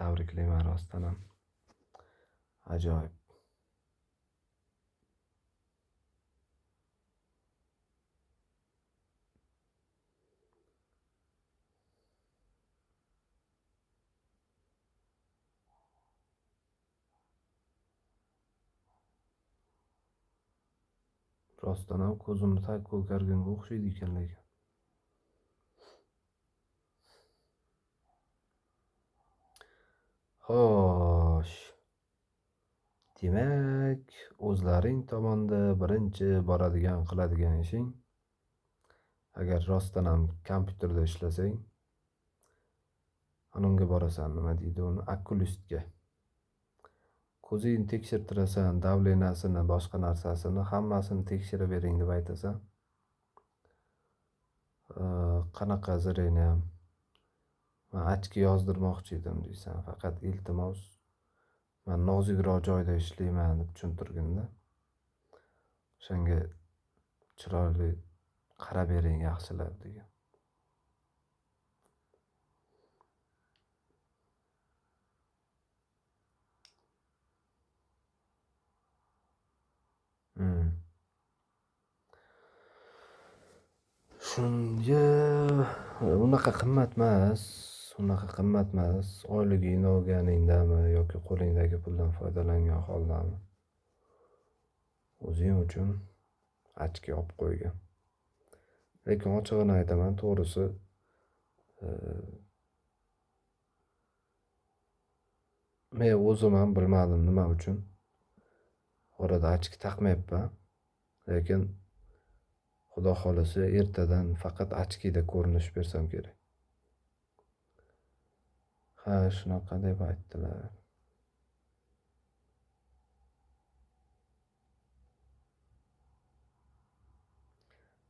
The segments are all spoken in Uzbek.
Tabriklayman rostdan ham. Ajoyib. Rostdan ham ko'zimni tag ko'karganga o'xshaydi ekan lekin. Xo'sh. Demak, o'zlaring tomonda birinchi boradigan qiladigan ishing, agar rostdan ham kompyuterda ishlasang, anunga borasan, nima deydi uni, okulistga. Ko'zingni tekshirtirasan, davleniyasini, boshqa narsasini, hammasini tekshirib bering deb aytasan. Qanaqa zireni ham men ochki yozdirmoqchi edim deysan, faqat iltimos men nozikroq joyda ishlayman deb tushuntirganda o'shanga chiroyli qarab bering yaxshilab degan. Shunga unaqa qimmat emas, oyligingni olganingdami yoki qo'lingdagi puldan foydalangan holdami o'zing uchun ochki olib qo'ygan. Lekin ochig'ini aytaman, to'g'risi men o'zim ham bilmadim nima uchun orada ochki taqmayapman. Lekin Xudo xolasa ertadan faqat ochkida ko'rinish bersam kerak. Ha, shunaqa deb aytdilar.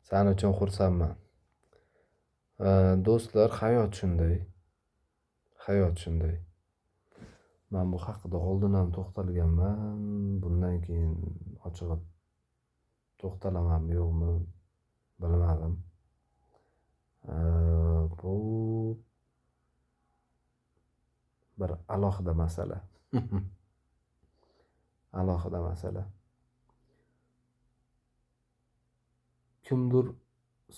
Sen uchun xursandman. Do'stlar, hayot shunday. Men bu haqida oldin ham to'xtalganman. Bundan keyin ochig'i to'xtalamanmi yo'qmi bilmadim. Bu bir alohida masala. Alohida masala. Kimdir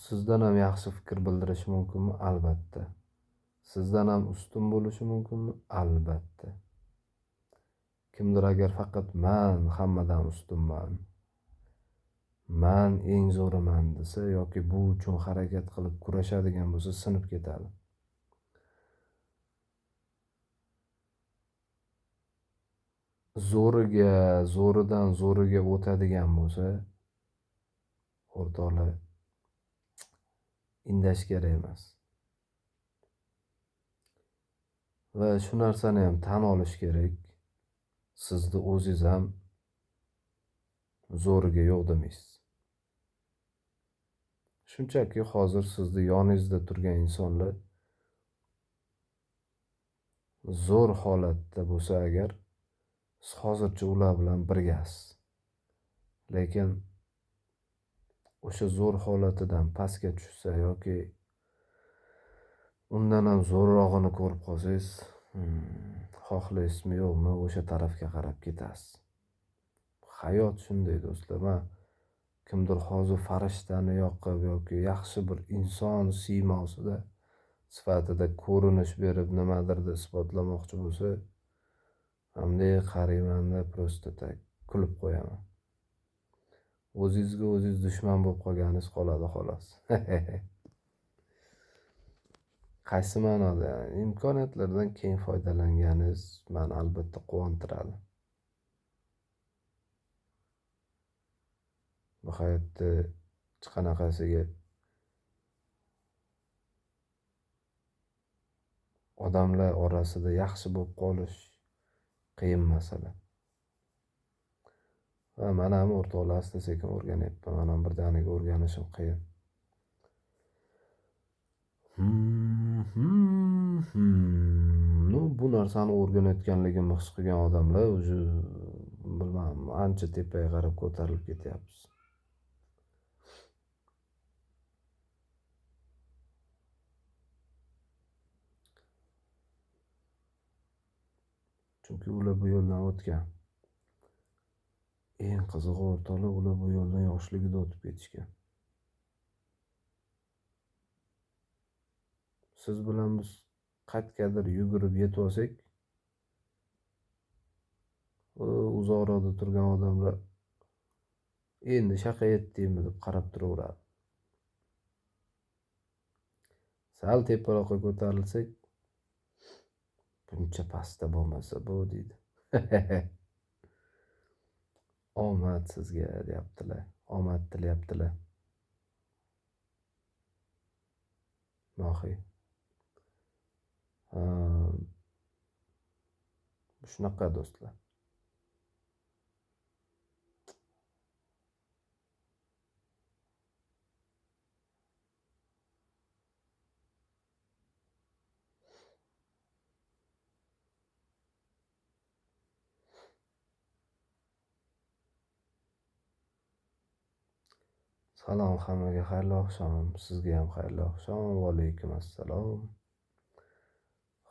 sizdan ham yaxshi fikr bildirishi mumkinmi? Albatta. Sizdan ham ustun bo'lishi mumkinmi? Albatta. Kimdir agar faqat men hammadan ustunman, men eng zo'riman desa yoki bu uchun harakat qilib kurashadigan bo'lsa, sinib ketadi. Zo'ridan zo'riga o'tadigan bo'lsa, o'rtoqlar, indash kerak emas. Va shu narsani ham tan olish kerak. Sizni o'zingiz ham zo'riga yo'q demaysiz. Shunchaki hozir sizni yoningizda turgan insonlar zo'r holatda bo'lsa agar, siz hozircha ular bilan birgasiz. Lekin o'sha zo'r holatidan pastga tushsa yoki undan ham zo'rrog'ini ko'rib qolsangiz, xohlaysizmi yo'qmi o'sha tarafga qarab ketasiz. Hayot shunday do'stlar. Men kimdir hozir farishtani yoqib yoki yaxshi bir inson siymosida sifatida ko'rinish berib nimadirda isbotlamoqchi bo'lsa, hamda qaraymanda prosta tak kulib qo'yaman. O'zingizga o'zingiz dushman bo'lib qolganingiz qoladi xolos. Qaysi ma'noda? Imkoniyatlardan keng foydalanganingiz meni albatta quvontiradi. Bu hayotda hech qanaqasiga odamlar orasida yaxshi bo'lib qolish qiyin masala. Va men ham o'rtoqlar asta-sekin o'rganyapman. Men ham birdaniga o'rganishim qiyin. Bu narsani o'rganayotganligimni his qilgan odamlar o'zi bilmam, ancha tepaga qarab ko'tarilib ketyapmiz. chunki ular bu yo'ldan o'tgan. Eng qizig'i o'rtoqlar, ular bu yo'ldan yoshligida o'tib ketishgan. Siz bilan biz qayergadir yugurib yetib olsak, uzoqroqda turgan odamlar endi shaqa yetdingmi deb qarab turaveradi. Sal teparoqqa ko'tarilsak, buncha pastda bo'lmasa bu deydi. Omad sizga deyaptilar. Omad tilayaptilar. Mohiy. Shunaqa do'stlar. Salom hammaga, xayrli oqshom. Sizga ham xayrli oqshom. Va alaykum assalom.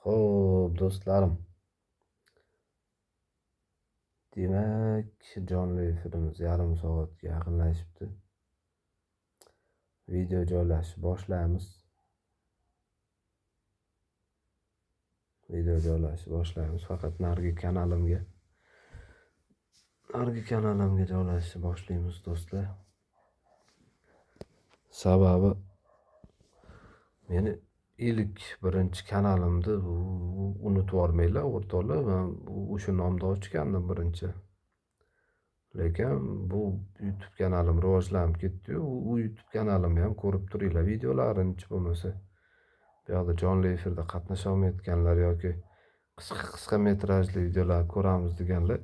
Xo'p, do'stlarim. Demak, jonli efirimiz yarim soatga yaqinlashibdi. Video joylashni boshlaymiz. Faqat narigi kanalimga joylashni boshlaymiz do'stlar. Sababi meni ilk birinchi kanalimda unutib yubormanglar o'rtoqlar. Men o'sha nomda ochgandim birinchi. Lekin bu YouTube kanalim rivojlanib ketdi-yu, u YouTube kanalimni ham ko'rib turinglar videolarini hech bo'lmasa. Bu yoqda jonli efirda qatnasha olmayotganlar yoki qisqa metrajli videolar ko'ramiz deganlar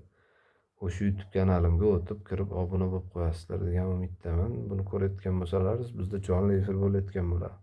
o'sha YouTube kanalimga o'tib kirib obuna bo'lib qo'yasizlar degan umiddaman. Buni ko'rayotgan bo'lsalaringiz bizda jonli efir bo'layotgan bo'ladi.